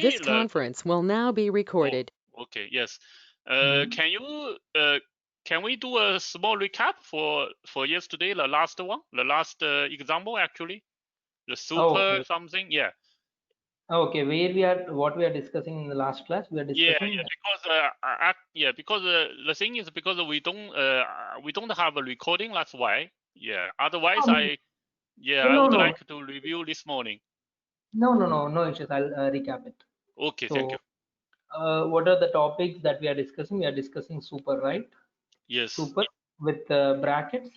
This conference will now be recorded. Okay, yes. Can we do a small recap for yesterday, the last one, the last example actually, the super something, yeah. Okay, what we are discussing in the last class, we are discussing. Because the thing is because we don't have a recording, that's why. Yeah. Otherwise, I would like to review this morning. No issues. I'll recap it. Okay, thank you. What are the topics that we are discussing? We are discussing super, right? Yes. Super with brackets,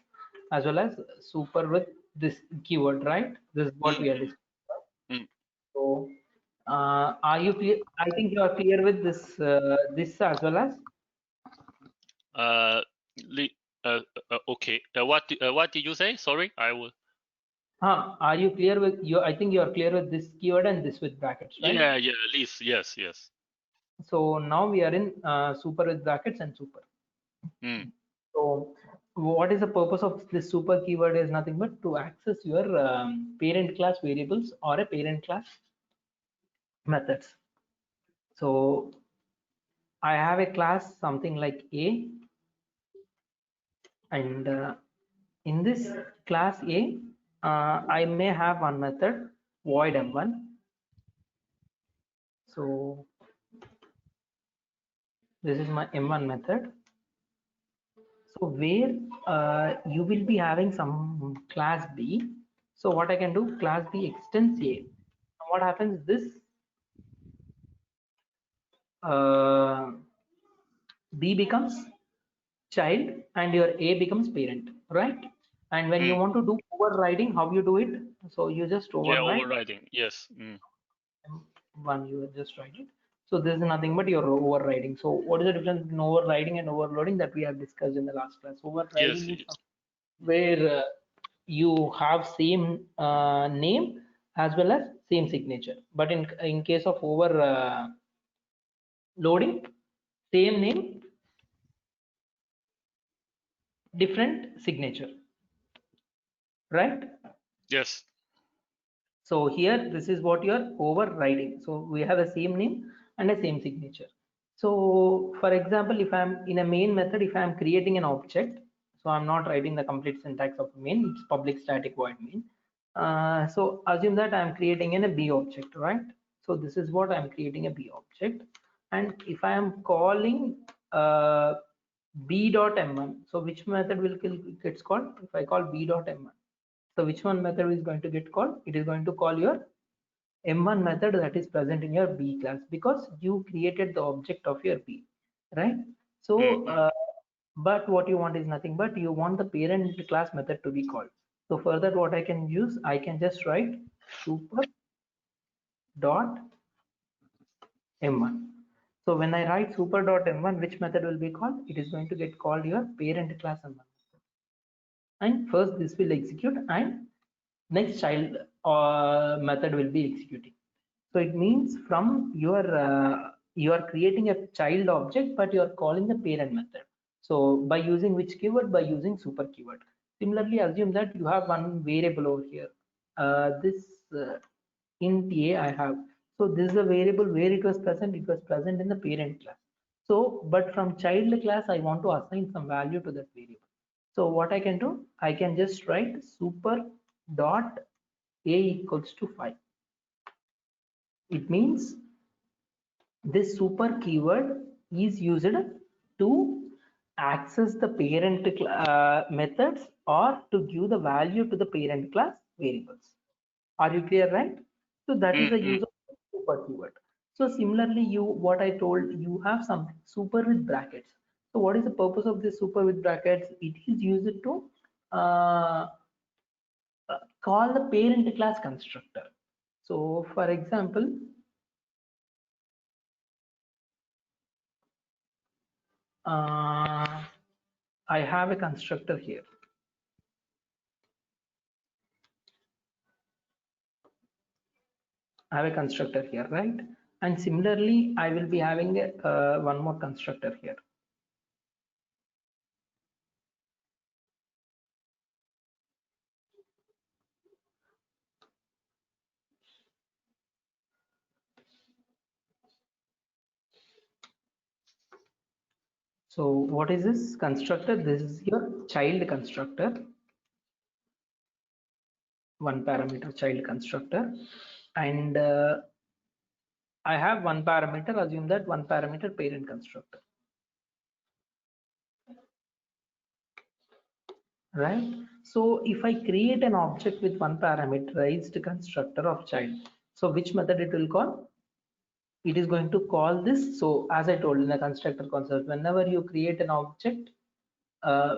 as well as super with this keyword, right? This is what we are discussing. So, are you clear? I think you are clear with this this as well as. Okay. What did you say? Sorry, I will. Are you clear with you? I think you are clear with this keyword and this with brackets, right? Yeah, at least yes. So now we are in super with brackets and super. So what is the purpose of this super keyword is nothing but to access your parent class variables or a parent class methods. So I have a class something like A, and in this class A, I may have one method void m1. So this is my m1 method. So where you will be having some class B. So what I can do, class B extends A. What happens, this B becomes child and your A becomes parent, right? And when you want to do overriding, how you do it? So you just override. Yeah, overriding, yes. One, you just write it. So this is nothing but your overriding. So what is the difference between overriding and overloading that we have discussed in the last class? Overriding is where you have same name as well as same signature, but in case of over loading, same name, different signature, right? Yes. So here this is what you're overriding. So we have a same name and a same signature. So for example, if I'm in a main method, if I'm creating an object, so I'm not writing the complete syntax of main, it's public static void main. So assume that I'm creating in a B object, right? So this is what I'm creating a B object. And if I am calling b.m1, so which method will gets called? If I call b.m1, so which one method is going to get called? It is going to call your m1 method that is present in your B class, because you created the object of your B, right? So but what you want is nothing but you want the parent class method to be called. So for that, what I can use, I can just write super dot m1. So when I write super dot m1, which method will be called? It is going to get called your parent class m1. And first this will execute and next child method will be executing. So it means from your you are creating a child object, but you are calling the parent method. So by using which keyword? By using super keyword. Similarly, assume that you have one variable over here. This int a I have. So this is a variable where it was present. It was present in the parent class. So, but from child class, I want to assign some value to that variable. So what I can do, I can just write super dot a equals to 5. It means this super keyword is used to access the parent methods or to give the value to the parent class variables. Are you clear, right? So that is the use of super keyword. So similarly, what I told you have something super with brackets. So what is the purpose of this super with brackets? It is used to call the parent class constructor. So for example, I have a constructor here. I have a constructor here, right? And similarly, I will be having one more constructor here. So what is this constructor? This is your child constructor, one parameter child constructor, and I have one parameter. Assume that one parameter parent constructor, right? So if I create an object with one parameterized constructor of child, so which method it will call? It is going to call this. So as I told in the constructor concept, whenever you create an object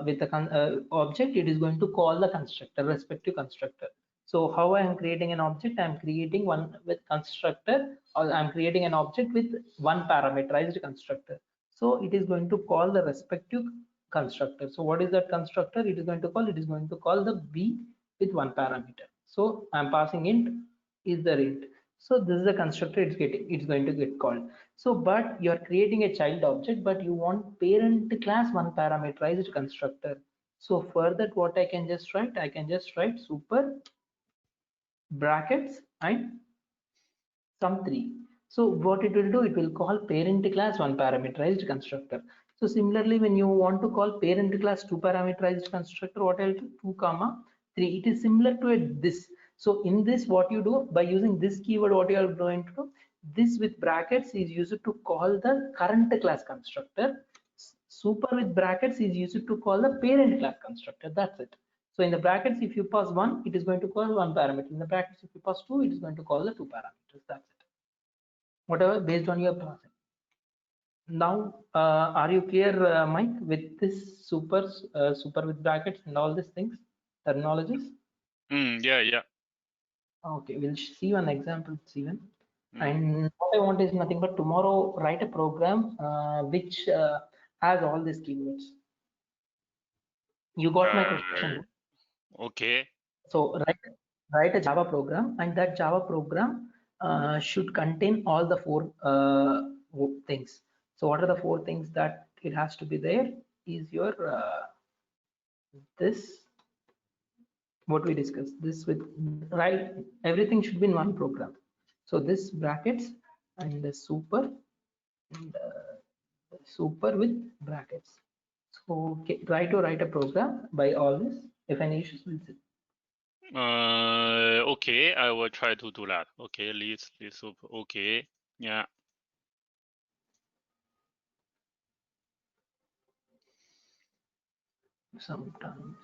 with the object, it is going to call the constructor, respective constructor. So how I am creating an object? I am creating one with constructor, or I am creating an object with one parameterized constructor. So it is going to call the respective constructor. So what is that constructor? It is going to call. It is going to call the b with one parameter. So I am passing int is the int. So this is the constructor it's going to get called. So but you are creating a child object, but you want parent class one parameterized constructor. So for that, what I can just write? I can just write super brackets and sum3. So what it will do, it will call parent class one parameterized constructor. So similarly, when you want to call parent class two parameterized constructor, what I'll do? 2 comma 3. It is similar to this. So in this, what you do by using this keyword, what you are going to do, this with brackets is used to call the current class constructor. Super with brackets is used to call the parent class constructor. That's it. So in the brackets, if you pass 1, it is going to call one parameter. In the brackets, if you pass 2, it is going to call the two parameters. That's it. Whatever based on your passing. Now, are you clear, Mike, with this super with brackets and all these things, terminologies? Yeah. Okay, we'll see one example, Steven. Mm. And what I want is nothing but tomorrow write a program which has all these keywords. You got my question? Okay. So write a Java program, and that Java program should contain all the four things. So what are the four things that it has to be there? Is your this what we discussed, this with right, everything should be in one program. So this brackets and the super and super with brackets. So okay, try to write a program by all this. If any issues, we'll see. Okay, I will try to do that. Okay, list super. Okay, yeah. Sometimes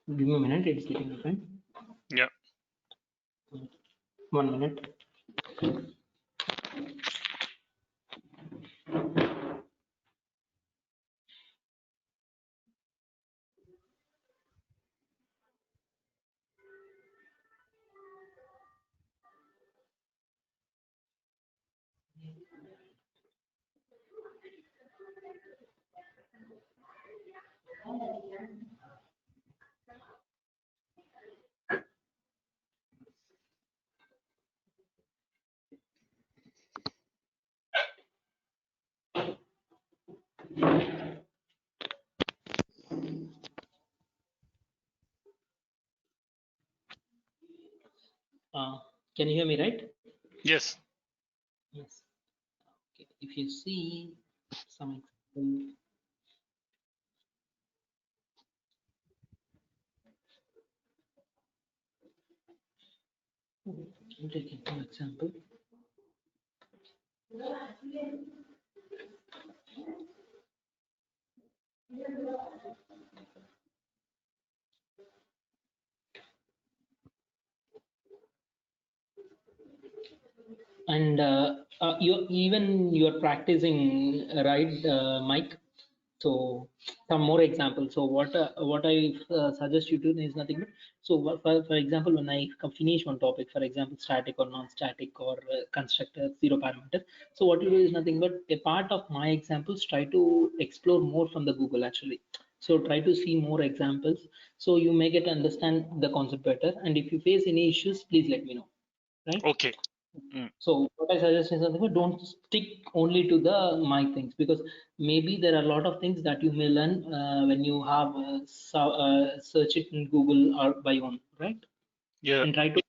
give me a minute, it's getting open. Yeah. 1 minute. Can you hear me, right? Yes. Yes. Okay. If you see some example, I'm taking an example. And you're practicing, right, Mike? So some more examples. So what I suggest you do is nothing but, so for example, when I finish one topic, for example, static or non-static or constructor, zero parameter. So what you do is nothing but a part of my examples. Try to explore more from the Google actually. So try to see more examples so you may get understand the concept better. And if you face any issues, please let me know. Right? Okay. So what I suggest is something, don't stick only to the my things, because maybe there are a lot of things that you may learn when you have search it in Google or by own, right? Yeah. And try to,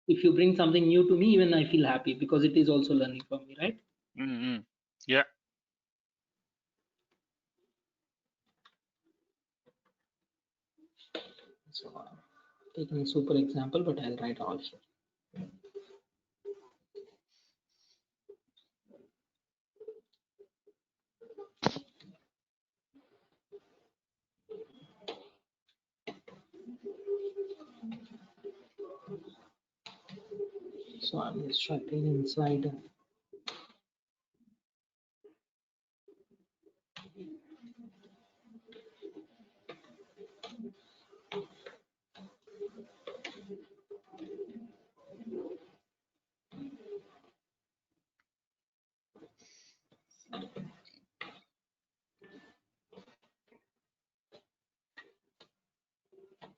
if you bring something new to me, even I feel happy because it is also learning for me, right? Yeah. So taking a super example, but I'll write all here. So I'm instructing inside.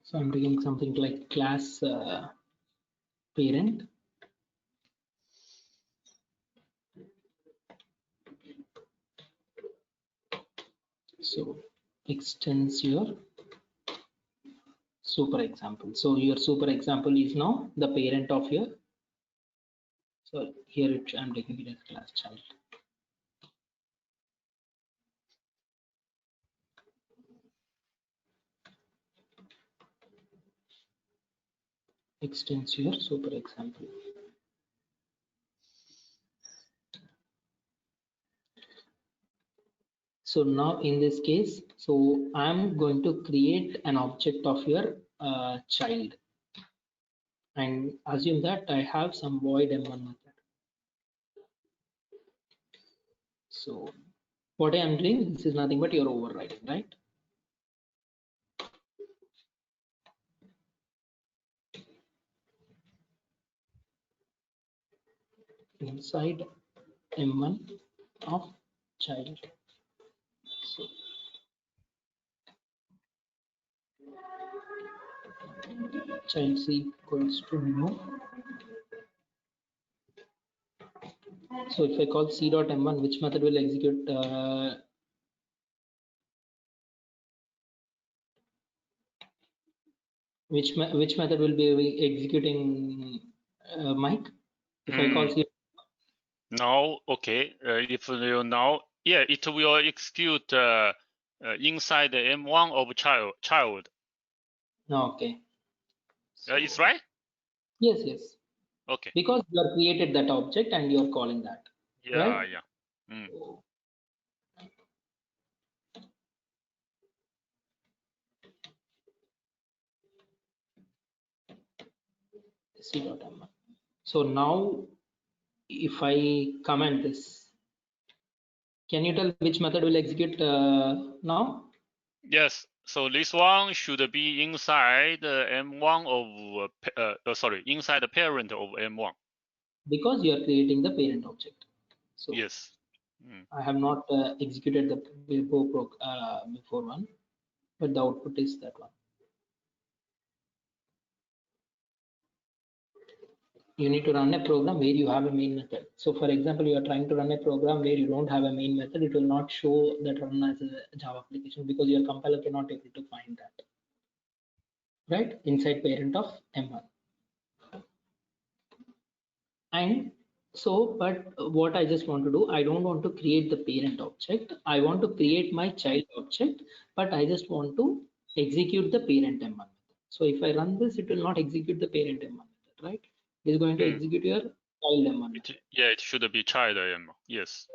So I'm doing something like class parent. So extends your super example. So your super example is now the parent of your. So here I'm taking it as class child. Extends your super example. So now in this case, so I'm going to create an object of your child, and assume that I have some void m1 method. So what I am doing, this is nothing but your overriding, right? Inside m1 of child. So child c equals to new. So if I call c dot m1, which method will execute? Which method will be executing, Mike? If I call c. Now, okay. If you now, yeah, it will execute inside the M1 of child. No, okay. So, It's right. yes, yes. Okay. Because you have created that object and you are calling that. Yeah, right? yeah. So, c.m. So now, if I comment this, can you tell which method will execute now? Yes. So this one should be inside the M1 of sorry, inside the parent of M1. Because you are creating the parent object. So yes. I have not executed the before one, but the output is that one. You need to run a program where you have a main method. So for example, you are trying to run a program where you don't have a main method, it will not show that run as a Java application because your compiler cannot able to find that, right? Inside parent of M1. And so, but what I just want to do, I don't want to create the parent object. I want to create my child object, but I just want to execute the parent M1 method. So if I run this, it will not execute the parent M1 method, right? It is going to execute your child M1 method. It should be child M1. Yes.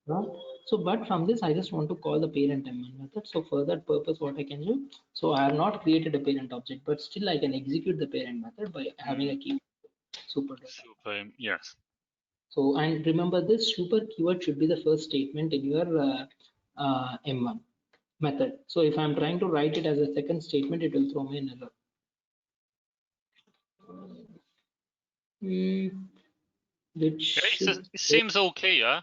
Right? So, but from this, I just want to call the parent M1 method. So for that purpose, what I can do, so I have not created a parent object, but still I can execute the parent method by having a key super data. Yes. So, and remember this super keyword should be the first statement in your M1 method. So if I'm trying to write it as a second statement, it will throw me an error. Which should It seems okay, yeah.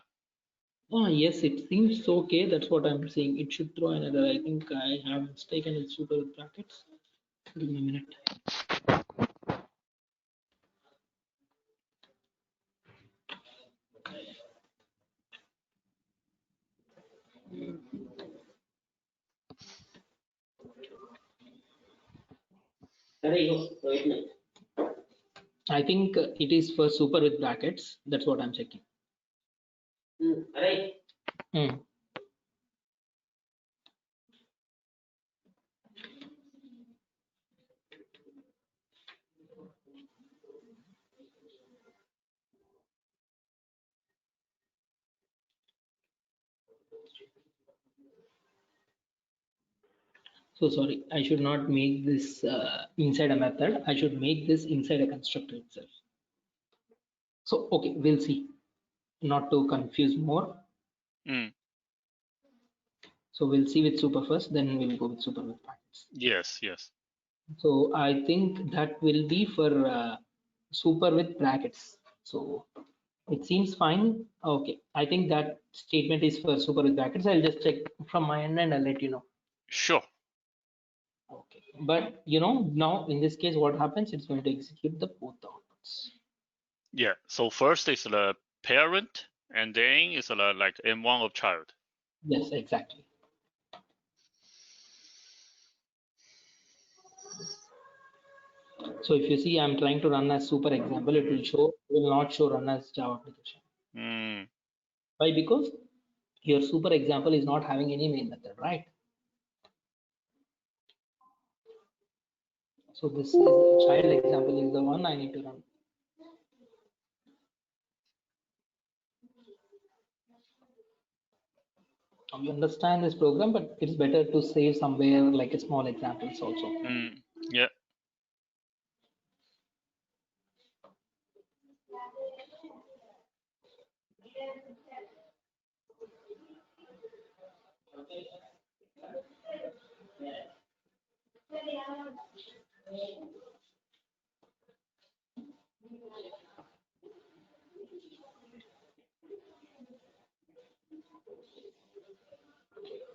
yes, it seems okay. That's what I'm saying. It should throw an error. I think I have mistaken it super with brackets. Give me a minute. I think it is for super with brackets. That's what I'm checking. Hmm. So sorry, I should not make this inside a method. I should make this inside a constructor itself. So, okay, we'll see. Not to confuse more. So we'll see with super first, then we'll go with super with brackets. Yes, yes. So I think that will be for super with brackets. So it seems fine. Okay, I think that statement is for super with brackets. I'll just check from my end and I'll let you know. Sure. Okay, but you know, now in this case, what happens? It's going to execute the both outputs. Yeah. So first is the parent, and then is the like M1 of child. Yes, exactly. So if you see, I'm trying to run as super example, it will not show run as Java application. Why? Because your super example is not having any main method, right? So this is the child example is the one I need to run. You understand this program, but it's better to save somewhere like a small examples also. Yeah.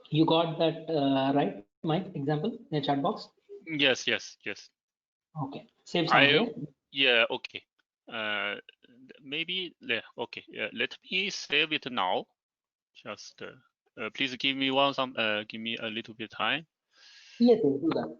You got that right, Mike? Example in the chat box? Yes, yes, yes. Okay, save somewhere. Yeah, okay. Maybe, yeah, okay. Yeah, let me save it now. Just please give me give me a little bit time. Yes, do that.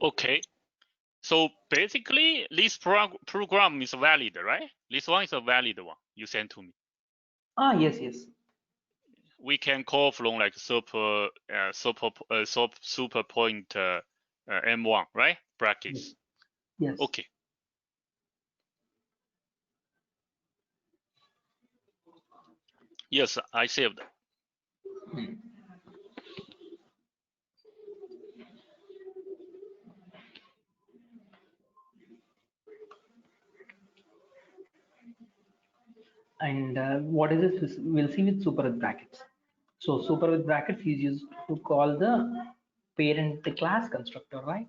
Okay. So basically, this program is valid, right? This one is a valid one you sent to me. Yes, yes. We can call from like super point M1, right? Brackets. Yes. Okay. Yes, I saved. And what is this? We'll see with super with brackets. So super with brackets is used to call the parent class constructor, right?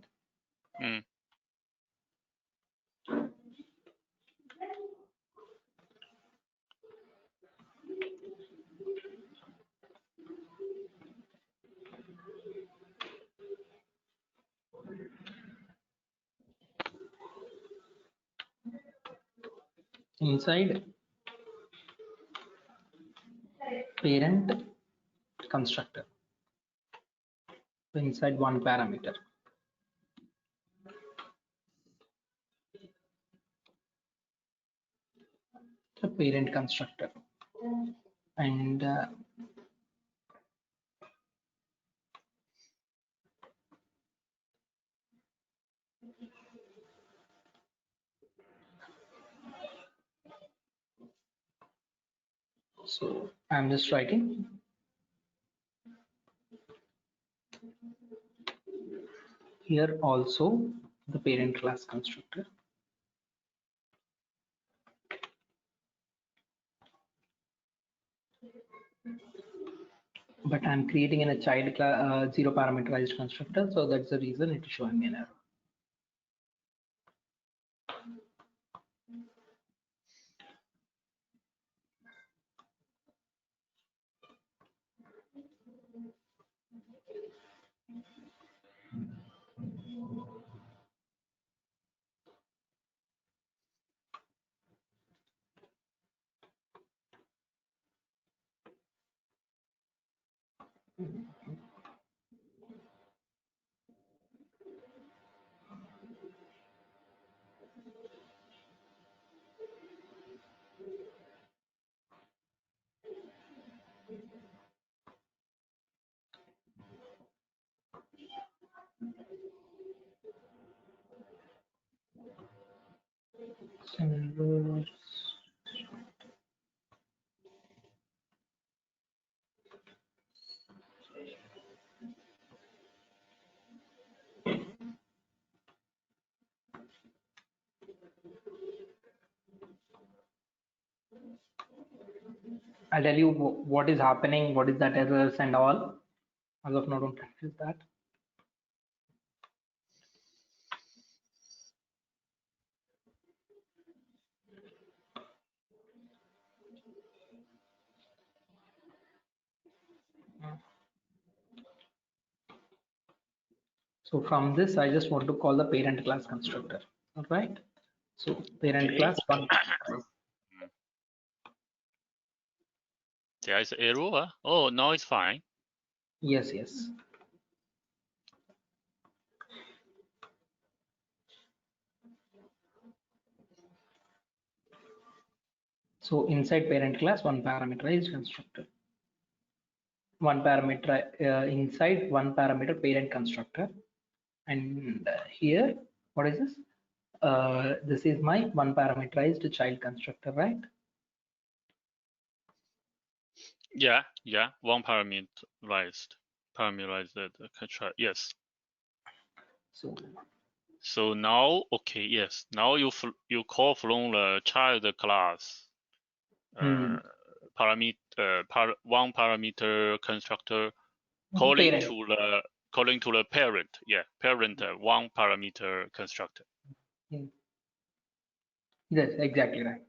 inside parent constructor, inside one parameter. The parent constructor, and so I'm just writing here also the parent class constructor. But I'm creating in a child class zero parameterized constructor, so that's the reason it is showing me an error. Symbols. I'll tell you what is happening, what is that errors and all. As of now, don't confuse that. So from this, I just want to call the parent class constructor. All right. So parent Okay. class one. There is error. Oh, now it's fine. Yes, yes. So inside parent class, one parameterized constructor. One parameter inside one parameter parent constructor. And here, what is this? This is my one parameterized child constructor, right? Yeah, yeah. One parameterized control. Yes. So now, okay, yes. Now you call from the child class one parameter constructor calling parent. to the parent. Yeah, parent one parameter constructor. Yes, exactly right.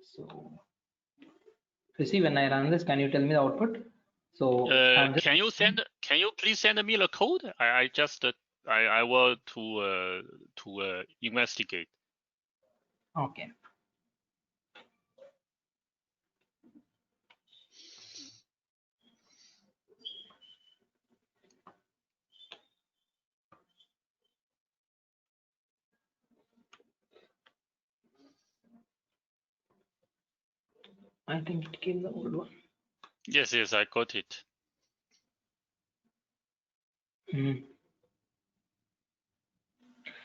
So you see, when I run this, can you tell me the output? So can you please send me the code? I just I will to investigate. Okay. I think it came the old one. Yes, yes, I got it.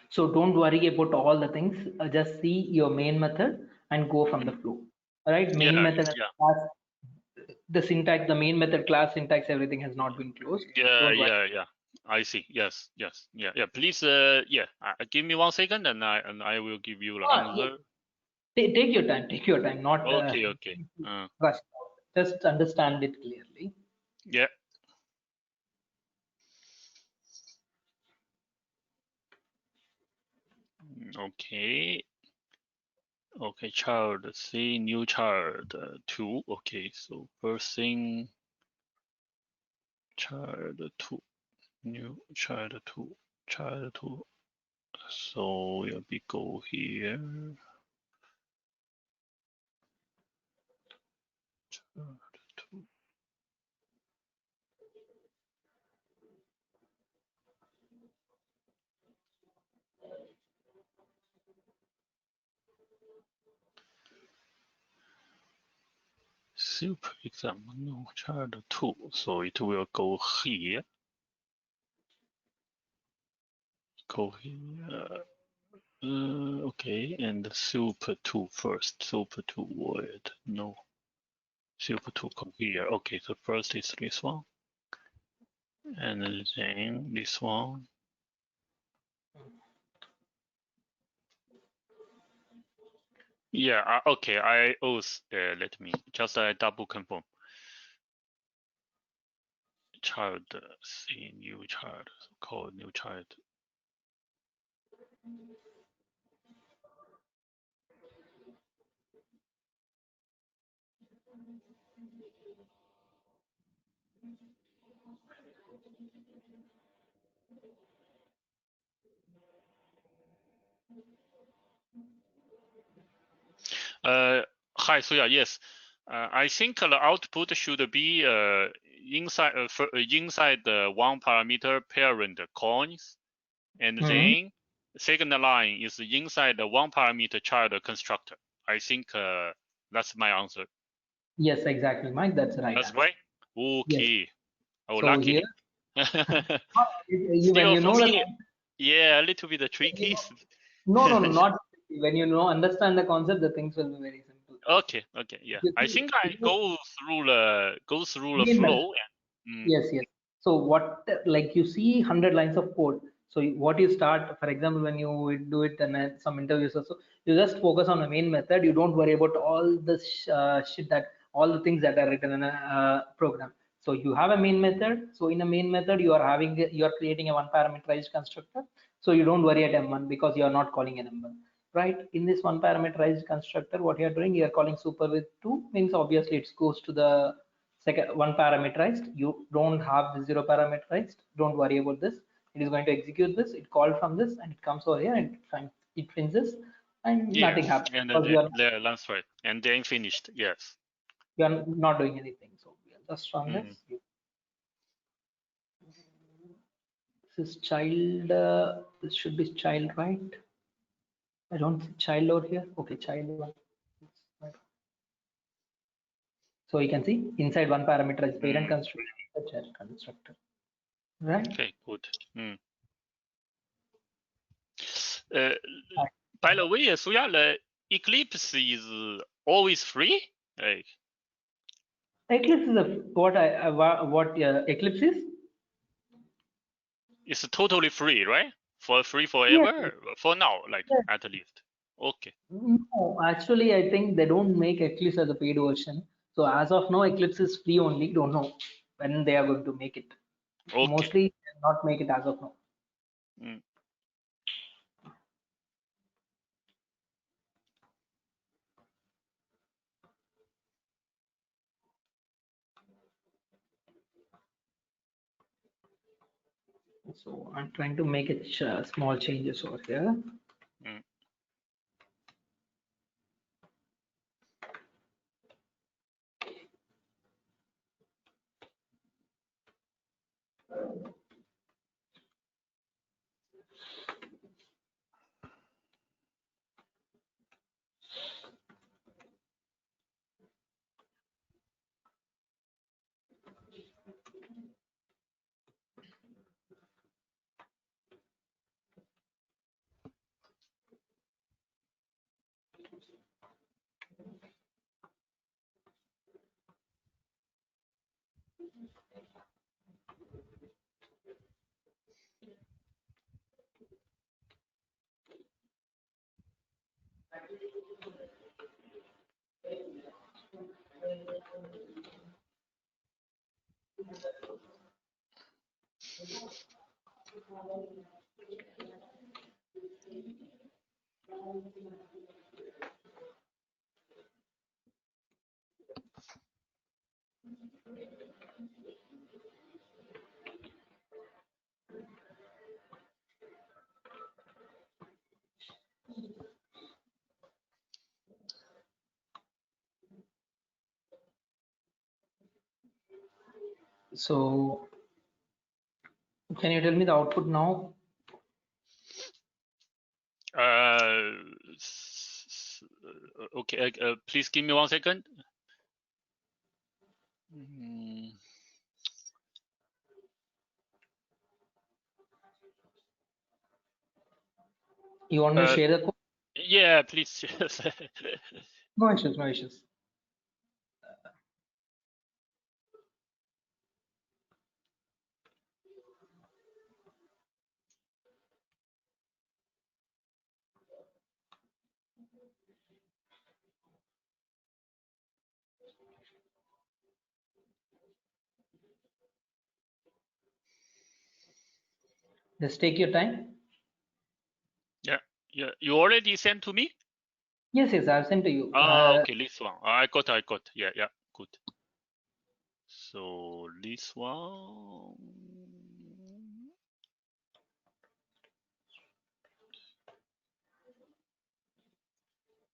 So don't worry about all the things. Just see your main method and go from the flow. All right, main method class, the syntax, the main method class syntax, everything has not been closed. Yeah. I see. Yes. Yeah. Please, give me 1 second, and I will give you the answer. Take your time. Take your time. Not Okay. rush. Just understand it clearly. Yeah. Okay. Okay, child, see new child 2. Okay, so first thing, child 2. new child 2, child 2. So we'll be go here. Child 2. Super exam, no child 2. So it will go here. Go here. Okay, and super 2 first. Super 2 word. No. Super 2 come here. Okay, so first is this one. And then this one. Yeah, okay, I also, let me just double confirm. Child, see new child, call new child. Hi, Suya, yes. I think the output should be inside the one parameter parent coins, and then second line is inside the one parameter child constructor. I think that's my answer. Yes, exactly, Mike. That's the right That's answer. right. Yes. Okay. Oh, So lucky. here, when Still, you for know me, that. yeah, a little bit tricky. No, no, no, not when you know understand the concept, the things will be very simple. Okay, okay, yeah. You I see, think I go through the main method. flow. And, Yes, yes. So what, like you see 100 lines of code. So what you start, for example, when you do it and some interviews also, you just focus on the main method. You don't worry about all the shit that all the things that are written in a program. So you have a main method. So in a main method, you are creating a one parameterized constructor. So you don't worry at M1 because you are not calling an M1, right? In this one parameterized constructor, what you are doing, you are calling super with 2 means obviously it goes to the second one parameterized. You don't have the 0 parameterized. Don't worry about this. It is going to execute this. It called from this and it comes over here and it prints this and yes, nothing happens and because that's right. And then finished. Yes. you are not doing anything. So we will just run this. This is child. This should be child, right? I don't see child over here. Okay, child one. So you can see inside one parameter is parent constructor, child constructor, right? Okay, good. By the way, Suya, the Eclipse is always free. Like, Eclipse is a, what Eclipse is? it's totally free, right? For free Yes. forever? For now, like Yes. at least. Okay. No, actually, I think they don't make Eclipse as a paid version. So as of now, Eclipse is free only. Don't know when they are going to make it. Okay. Mostly not make it as of now. Mm. So I'm trying to make it small changes over here. Mm. So can you tell me the output now? Okay, please give me 1 second. Mm, You want me to share the code? yeah, please. No issues, no issues. Just take your time. Yeah, yeah. You already sent to me? Yes, yes, I've sent to you. Okay, this one. I got. Yeah, yeah, good. So this one.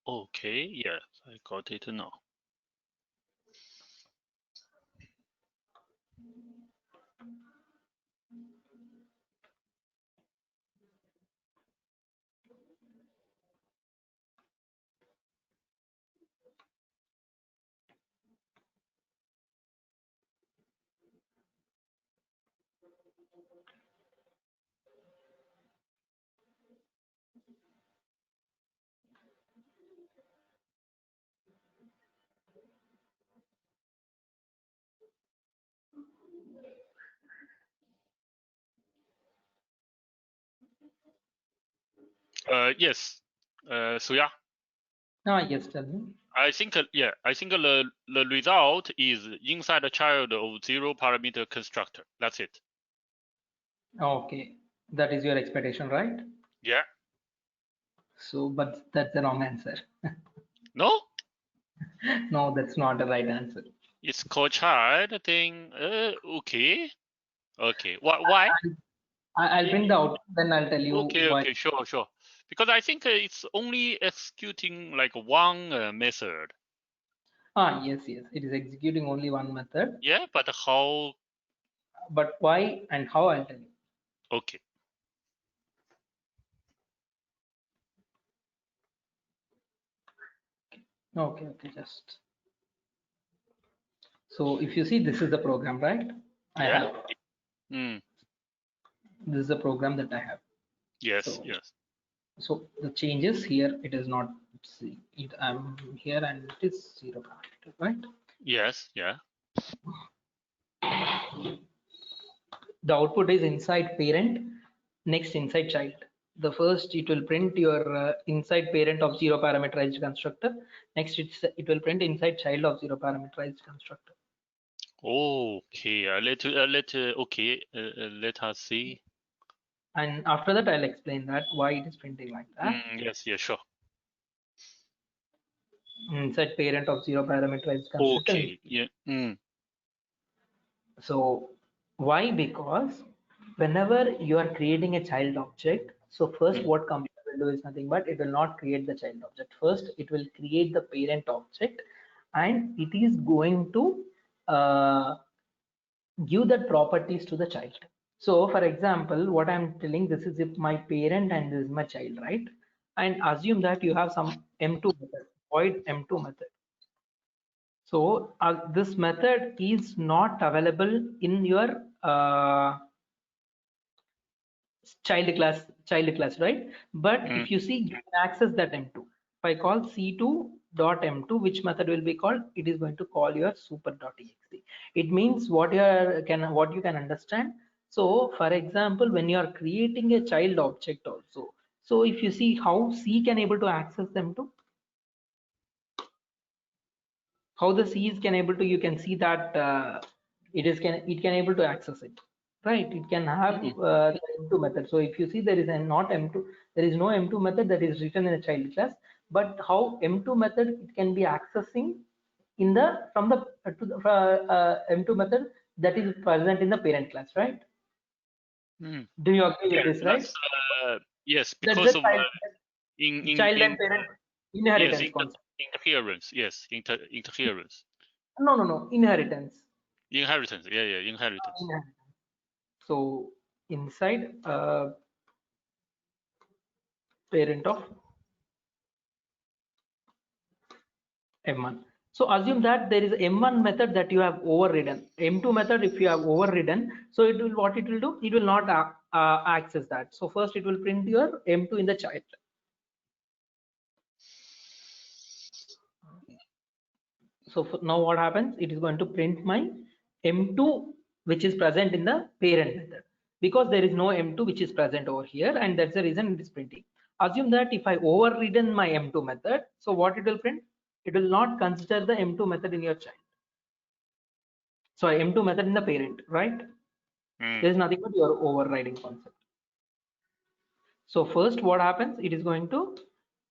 Okay, yes, I got it now. Yes. So yeah, Yes, tell me. I think yeah, I think the result is inside a child of 0 parameter constructor. That's it. Okay, that is your expectation, right? Yeah. So, but that's the wrong answer. No, No, that's not the right answer. it's called child thing. Okay. Okay. Why? I'll bring the output, then I'll tell you Okay. why. Okay. Sure. Sure. Because I think it's only executing like one method. Yes, yes, it is executing only one method, Yeah. But how? but why and how I'll tell you. Okay. Okay, okay, just. So if you see, this is the program, right? I Yeah. have, Mm. this is the program that I have. Yes. So, Yes. so the changes here, it is not, see, I'm here and it is 0 parameter, right? Yes. Yeah. The output is inside parent, next inside child. The first it will print your inside parent of 0 parameterized constructor. Next it will print inside child of 0 parameterized constructor. Okay. Okay. Let us see. And after that I'll explain that why it is printing like that. Yes. Yeah. Sure. Inside parent of 0 parameterized constructor. Okay. Yeah. Mm. So why? Because whenever you are creating a child object, so first Mm. what computer will do is nothing but it will not create the child object. First, it will create the parent object, and it is going to uh, give that properties to the child. So for example, what I'm telling, this is if my parent and this is my child, right? And assume that you have some M2 method, void M2 method. So this method is not available in your child class, right? But Mm. if you see, you can access that M2. If I call c2.m2, which method will be called? It is going to call your super.exe. It means what you can understand. So for example, when you are creating a child object also, so if you see how C can able to access them to, how the C is can able to, you can see that it can able to access it, right? It can have Mm. the M2 method. So if you see, there is a not M2, there is no M2 method that is written in a child class, but how M2 method it can be accessing in the from the to the M2 method that is present in the parent class, right? Mm. Do you agree with Yeah. this, right? That's yes. That's Because the of child and parent yes inheritance concept. interference. Yes. Interference. No, no, no, inheritance. Inheritance. Yeah, inheritance. So inside parent of M1. So assume that there is M1 method that you have overridden. M2 method, if you have overridden, so it will, what it will do? It will not access that. So first it will print your M2 in the child. So now what happens? It is going to print my M2 which is present in the parent method, because there is no M2 which is present over here, and that's the reason it is printing. Assume that if I overridden my M2 method, so what it will print? It will not consider the M2 method in your child. So M2 method in the parent, right? There is nothing but your overriding concept. So first what happens? It is going to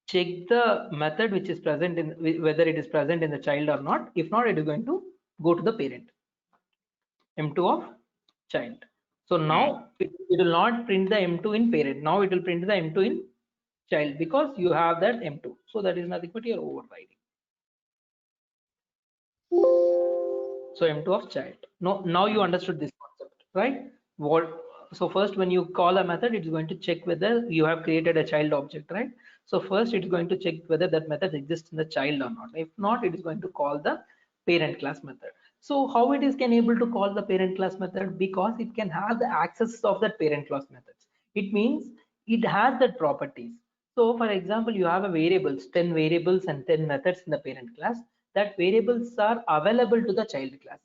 check the method which is present in, whether it is present in the child or not. If not, it is going to go to the parent, M2 of child. So now it will not print the M2 in parent. Now it will print the M2 in child, because you have that M2. So that is nothing but your overriding. So M2 of child. Now you understood this concept, right? What? So first, when you call a method, it's going to check whether you have created a child object, right? So first, it's going to check whether that method exists in the child or not. If not, it is going to call the parent class method. So how it is can able to call the parent class method? Because it can have the access of that parent class methods. It means it has that properties. So for example, you have a variables, 10 variables and 10 methods in the parent class. That variables are available to the child class.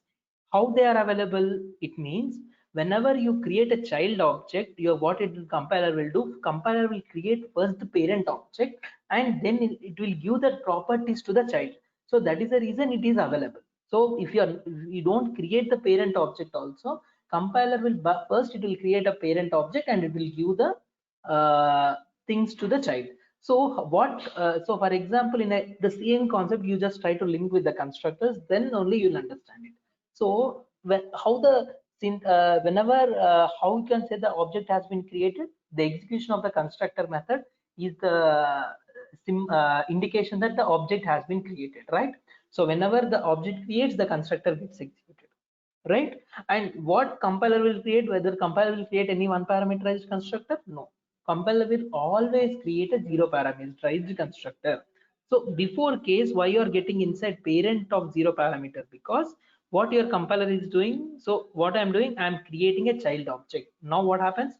How they are available? It means whenever you create a child object, your what it will compiler will do, compiler will create first the parent object, and then it will give the properties to the child. So that is the reason it is available. So if you don't create the parent object also, compiler will first it will create a parent object and it will give the things to the child. So what? So for example, in the same concept, you just try to link with the constructors, then only you'll understand it. So how the whenever how you can say the object has been created, the execution of the constructor method is the indication that the object has been created, right? So whenever the object creates, the constructor gets executed, right? And what compiler will create? Whether compiler will create any one parameterized constructor? No, compiler will always create a zero parameterized constructor. So before case, why you are getting inside parent of zero parameter? Because what your compiler is doing, so what I'm doing, I'm creating a child object. Now what happens?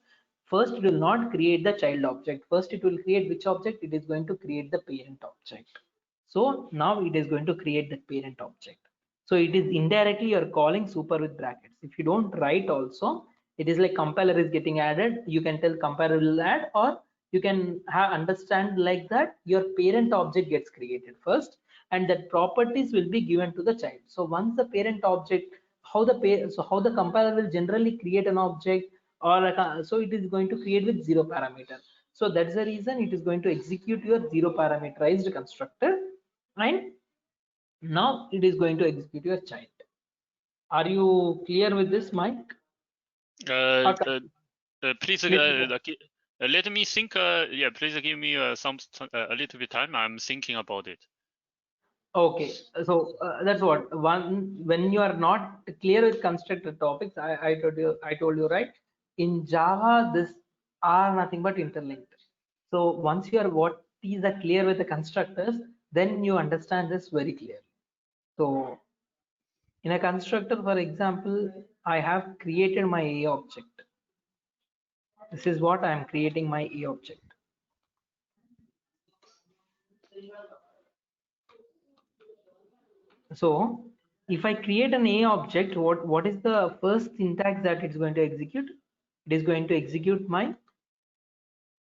First, it will not create the child object. First, it will create which object? It is going to create the parent object. So now it is going to create the parent object. So it is indirectly you're calling super with brackets. If you don't write also, it is like compiler is getting added. You can tell compiler will add, or you can understand like that your parent object gets created first, and that properties will be given to the child. So once the parent object, how the compiler will generally create an object, or like so it is going to create with zero parameter. So that's the reason it is going to execute your zero parameterized constructor, and now it is going to execute your child. Are you clear with this, Mike? Please let me think. Yeah, please give me a little bit time. I'm thinking about it. Okay, so that's what one, when you are not clear with constructor topics, I told you right. In Java, this are nothing but interlinked. So once you are what is the clear with the constructors, then you understand this very clearly. So in a constructor, for example, I have created my A object. This is what I am creating my A object. So if I create an A object, what is the first syntax that it's going to execute? It is going to execute my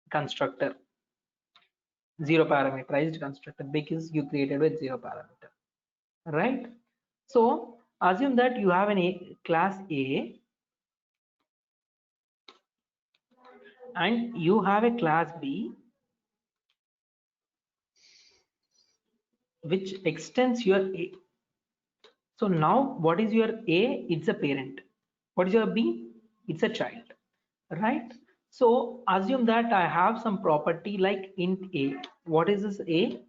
constructor, zero parameterized constructor, because you created with zero parameter, right? So assume that you have an class A and you have a class B which extends your A. So now what is your A? It's a parent. What is your B? It's a child, right? So assume that I have some property like int A. What is this A?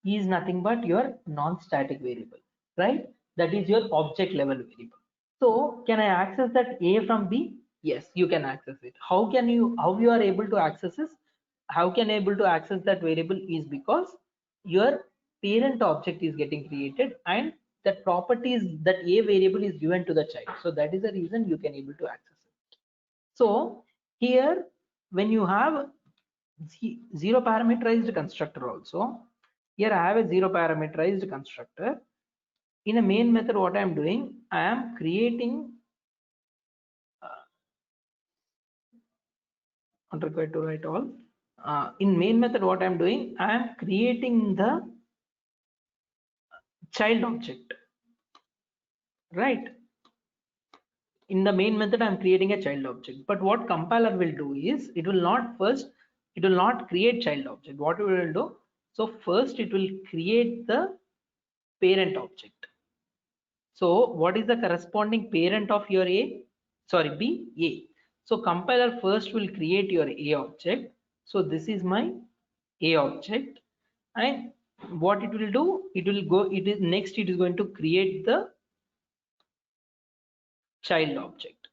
Is nothing but your non-static variable, right? That is your object level variable. So can I access that A from B? Yes, you can access it. How you are able to access this? How can able to access that variable is because your parent object is getting created and that properties that A variable is given to the child. So that is the reason you can able to access it. So here when you have zero parameterized constructor also, here I have a zero parameterized constructor. In a main method, what I am doing, I am creating not required to write all. In main method, what I'm doing, I am creating the child object, right? In the main method, I'm creating a child object. But what compiler will do is, it will not create child object. What it will do, so first it will create the parent object. So what is the corresponding parent of your A? Sorry, B, A. So compiler first will create your A object. So this is my A object. And what it will do, it will go, it is next, it is going to create the child object.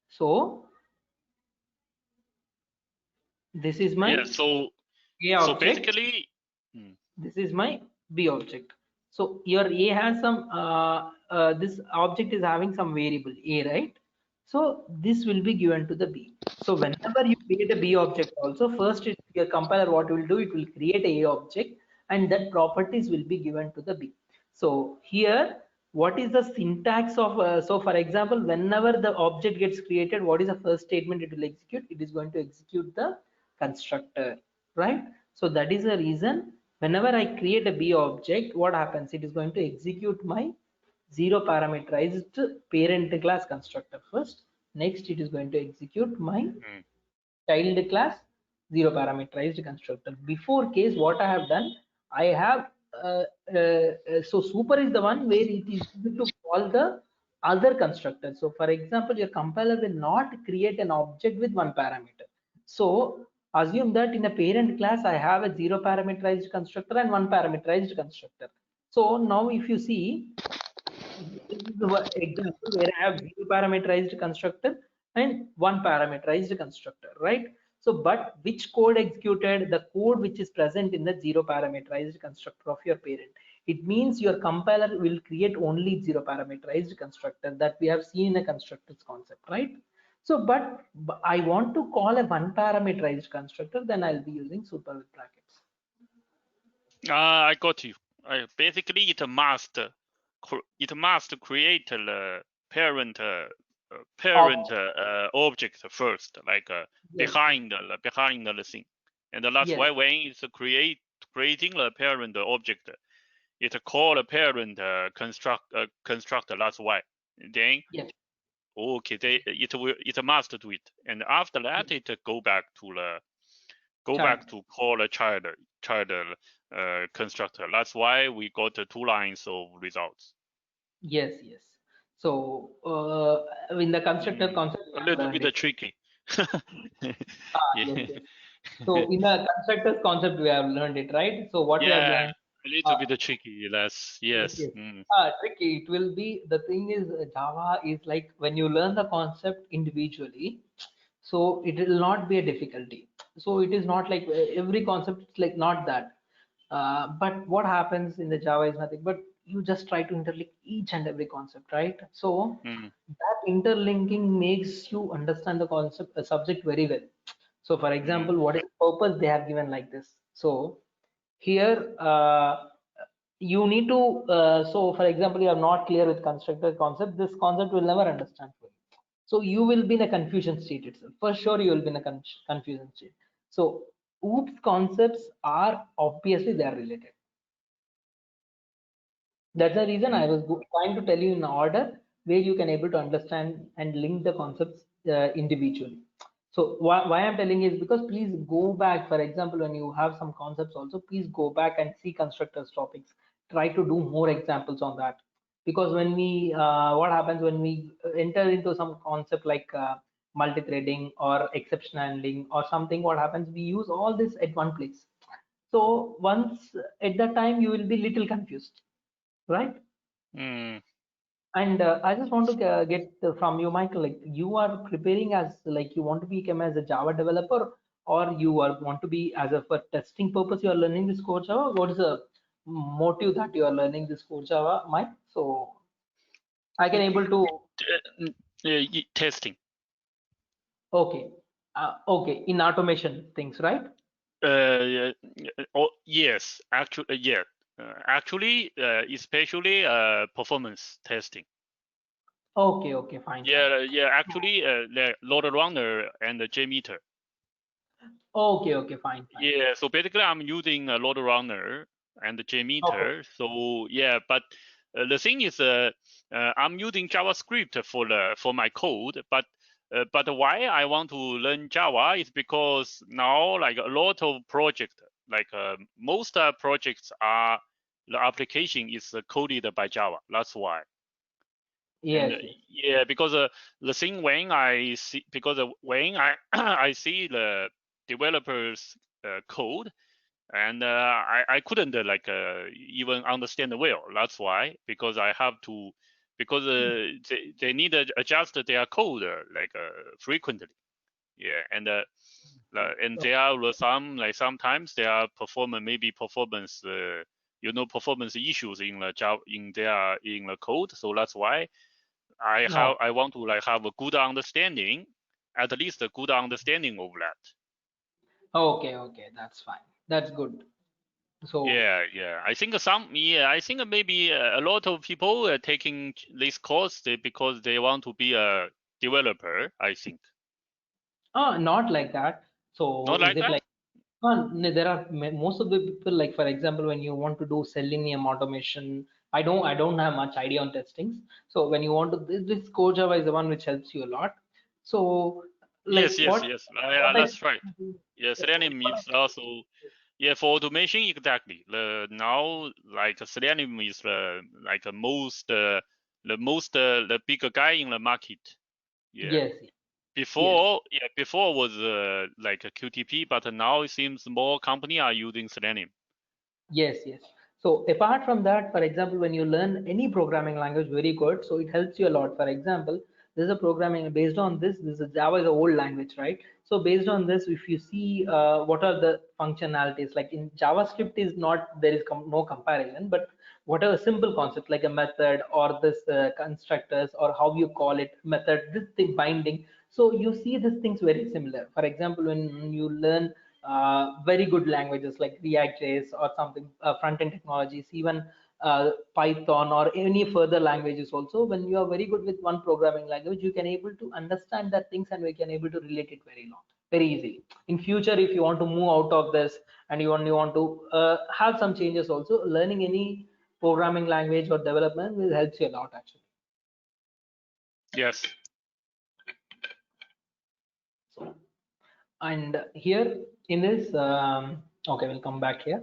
So this is my Yeah, so A object. basically, This is my B object. So your A has some this object is having some variable A, right? So this will be given to the B. So whenever you create a B object also, first your compiler what will do, it will create a object and that properties will be given to the B. So here what is the syntax of so for example, whenever the object gets created, what is the first statement it will execute? It is going to execute the constructor, right? So that is the reason whenever I create a B object, what happens? It is going to execute my zero parameterized parent class constructor first. Next, it is going to execute my child class zero parameterized constructor. Before case, what I have done, I have so super is the one where it is going to call the other constructor. So for example, your compiler will not create an object with one parameter. So assume that in a parent class I have a zero parameterized constructor and one parameterized constructor. So now if you see, this is the example where I have zero parameterized constructor and one parameterized constructor, right? So, but which code executed? The code which is present in the zero parameterized constructor of your parent. It means your compiler will create only zero parameterized constructor that we have seen in a constructors concept, right? So, but I want to call a one parameterized constructor, then I'll be using super with brackets. I got you. Basically, it must create the parent object first, like Yes. behind the thing, and that's Yes. why when it's creating the parent object, it call a parent constructor. That's why. Then Yes. okay, it must do it, and after that it go back to call a child constructor. That's why we got 2 lines of results. Yes, yes. So in the constructor concept, A we have little learned bit it. tricky. Yes, Yeah. yes. So in the constructors concept, we have learned it, right? So what we have Yeah, learned, a little bit tricky. That's yes, yes. yes. Tricky. It will be, the thing is, Java is like when you learn the concept individually, so it will not be a difficulty. So it is not like every concept, it's like not that. But what happens in the Java is nothing but you just try to interlink each and every concept, right? So that interlinking makes you understand the concept, subject very well. So for example, what is the purpose they have given like this? So here you need to so for example, you are not clear with constructor concept, this concept will never understand for you. So you will be in a confusion state itself, for sure you will be in a confusion state. So oops concepts are obviously they are related. That's the reason I was trying to tell you in order where you can able to understand and link the concepts individually. So why I'm telling is because please go back. For example, when you have some concepts also, please go back and see constructors topics. Try to do more examples on that. Because when we, what happens when we enter into some concept like multi-threading or exception handling or something, what happens? We use all this at one place. So once at that time you will be little confused, right? Mm. And I just want to get from you, Michael, like you are preparing as like you want to become as a Java developer, or you are want to be as a for testing purpose you are learning this core Java. What is the motive that you are learning this core Java, Mike? So I can able to Testing. okay, okay in automation things, right? Oh, yes, actually, yeah. Actually, especially performance testing. Okay, okay, fine, fine. Yeah. Actually, the LoadRunner and the Jmeter. Okay, okay, fine, fine. Yeah. So basically, I'm using a LoadRunner and the Okay, Jmeter. So yeah, but the thing is, I'm using JavaScript for my code, but why I want to learn Java is because now like a lot of projects, like most projects are the application is coded by Java. That's why. And yes, yes, yeah, because the thing when I see because when I I see the developers code and I couldn't even understand well. That's why because I have to because they need to adjust their code frequently. Yeah, and there are some like sometimes there are performance performance issues in the Java in the code. So that's why no, I want to like have a good understanding, at least a good understanding of that. okay, okay, that's fine. That's good. So Yeah. I think maybe a lot of people are taking this course because they want to be a developer. I think not like that. So not is like it that. like there are most of the people like for example when you want to do selenium automation, I don't have much idea on testings. So when you want to this core Java is the one which helps you a lot. So like Yes. what I That's right. Yeah, Selenium is also for automation exactly. The now like Selenium is like the most the bigger guy in the market. Yeah. yes, yes. Before was like a QTP, but now it seems more company are using Selenium. Yes, yes. So apart from that, for example, when you learn any programming language, very good. So it helps you a lot. For example, there's a programming based on this. This is Java is an old language, right? So based on this, if you see what are the functionalities, like in JavaScript is not there is no comparison, but whatever simple concept like a method or this constructors or how you call it method, this thing binding. So you see these things very similar. For example, when you learn very good languages like React.js or something, front-end technologies, even Python or any further languages also. When you are very good with one programming language, you can able to understand that things and we can able to relate it very easily. In future, if you want to move out of this and you only want to have some changes also, learning any programming language or development will help you a lot actually. Yes. So, and here in this, okay, we'll come back here.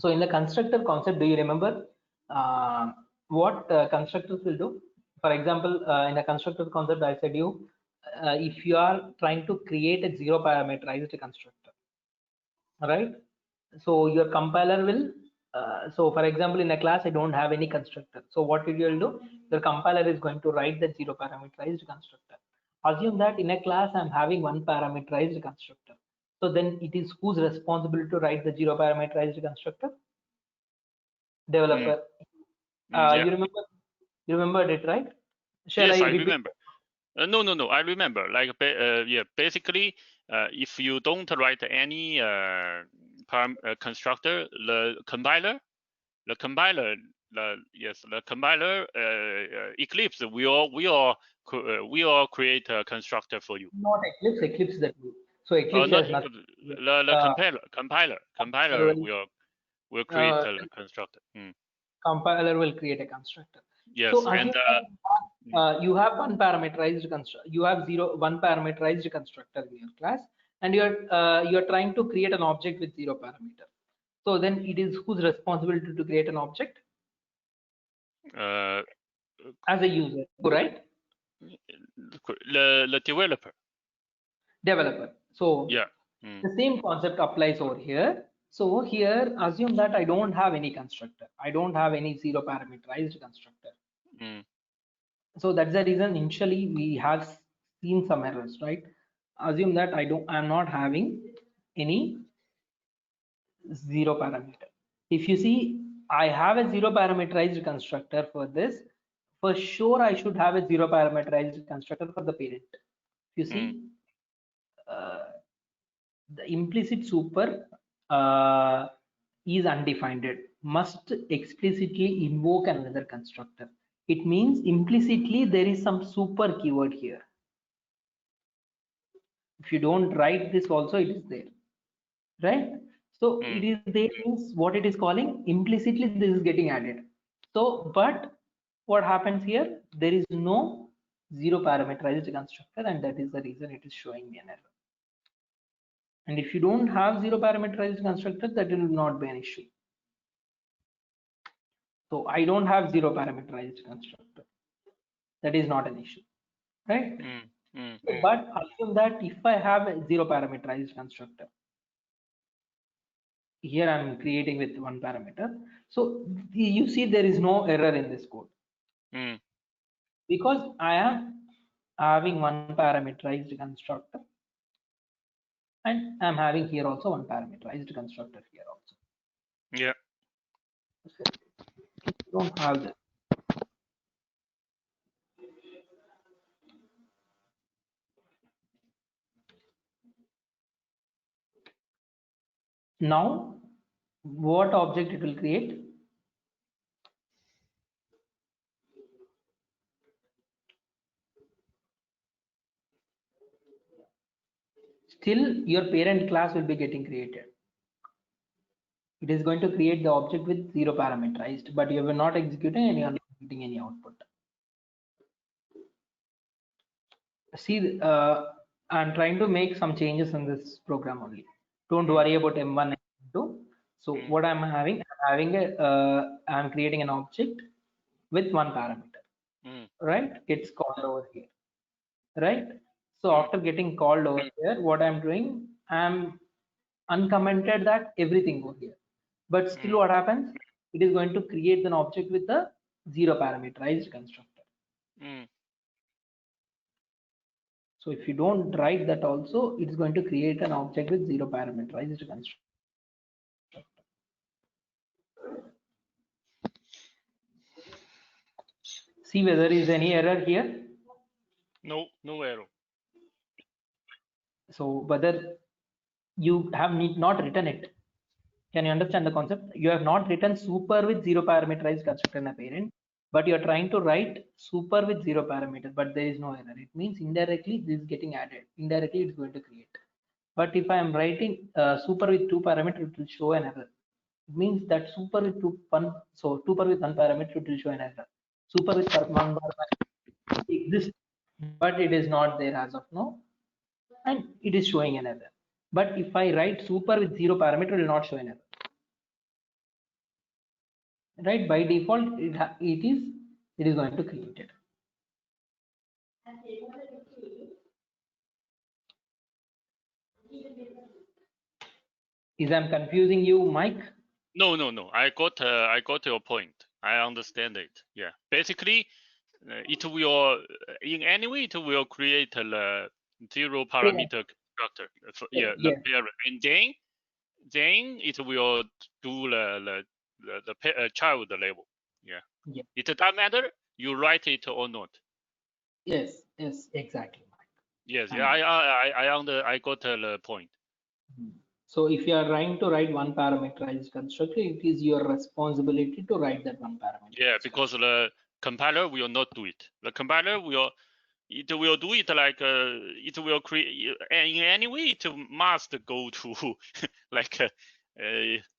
So in the constructor concept, do you remember what constructors will do? For example, in the constructor concept, I said you, if you are trying to create a zero parameterized constructor, right? So your compiler will, so for example, in a class, I don't have any constructor. So what will you do? Your compiler is going to write the zero parameterized constructor. Assume that in a class, I'm having one parameterized constructor. So then it is whose responsibility to write the zero parameterized constructor? Mm, Developer. yeah. You remembered it, right? Shall I Yes, I repeat? remember. No. I remember. Basically, if you don't write any constructor, the compiler, the compiler, Eclipse will create a constructor for you. Not Eclipse, Eclipse that way. So Eclipse Not has nothing. Eclipse. To do with, The compiler will, will create uh, a constructor. compiler will create a constructor. Yes, So assume and that you have one parameterized constructor. You have one parameterized constructor in your class, and you're trying to create an object with zero parameter. So then it is whose responsibility to create an object uh, as a user, right? the developer. Developer. So Yeah. Mm, the same concept applies over here. So here, assume that I don't have any constructor. I don't have any zero parameterized constructor. mm. So that's the reason initially we have seen some errors, right? Assume that I'm not having any zero parameter. If you see, I have a zero parameterized constructor for this. For sure, I should have a zero parameterized constructor for the parent. If you see, uh, the implicit super is undefined. It must explicitly invoke another constructor. It means implicitly there is some super keyword here. If you don't write this also, it is there, right? So it is there means what it is calling implicitly this is getting added. So, but what happens here? There is no zero parameterized constructor, and that is the reason it is showing me an error. And if you don't have zero parameterized constructor, that will not be an issue. So I don't have zero parameterized constructor. That is not an issue, right? But assume that if I have a zero parameterized constructor, here I'm creating with one parameter. So you see there is no error in this code because I am having one parameterized constructor, and I'm having here also one parameterized constructor here also. Yeah. So you don't have this. Now, what object it will create? Still, your parent class will be getting created. It is going to create the object with zero parameterized, but you are not executing and you are not getting any output. See, I'm trying to make some changes in this program only. Don't worry about M1 and M2. So what I'm having I'm creating an object with one parameter, right? It's called over here, right? So after getting called over here, what I'm doing, I'm uncommented that everything over here. But still what happens? It is going to create an object with a zero parameterized constructor. So if you don't write that also, it's going to create an object with zero parameterized constructor. See whether there is any error here. No error. So whether you have not written it. Can you understand the concept? You have not written super with zero parameterized constructor in a parent, but you are trying to write super with zero parameters, but there is no error. It means indirectly this is getting added. Indirectly it's going to create. But if I am writing super with two parameters, it will show an error. It means that super with super with one parameter, it will show an error. Super with one parameter exists, but it is not there as of now, and it is showing an error. But if I write super with zero parameter, it will not show an error. Right? By default, it is going to create it. Is I'm confusing you, Mike? No. I got your point. I understand it. Yeah. Basically, it will in any way it will create a zero parameter constructor. Yeah. The parent, and then it will do the child level. Yeah. It doesn't matter you write it or not. Yes, exactly. Yes, yeah, I got the point. So if you are trying to write one parameterized constructor, it is your responsibility to write that one parameter. Yeah, because the compiler will not do it. The compiler will do it like it will create in any way. It must go to like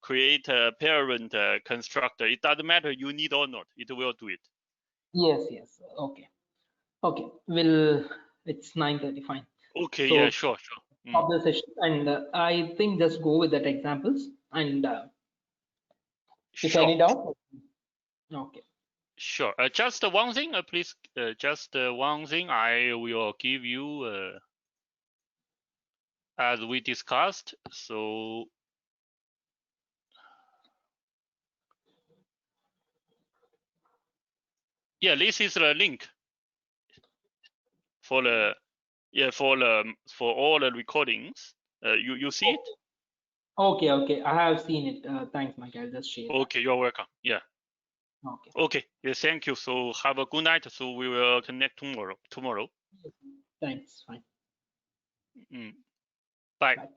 create a parent constructor. It doesn't matter you need or not. It will do it. Yes. Okay. It's 9:30. Fine. Okay. So, yeah. Sure. Of the session, and I think just go with that examples, and if any doubt, okay. Sure. Just one thing, please. Just one thing I will give you as we discussed. So yeah, this is the link. for all the recordings. You see it? Okay, I have seen it. Thanks, Mike. I'll just share. Okay, you're welcome. Yeah. Okay. Okay. Yeah, thank you. So have a good night. So we will connect tomorrow. Thanks. Fine. Bye. Bye.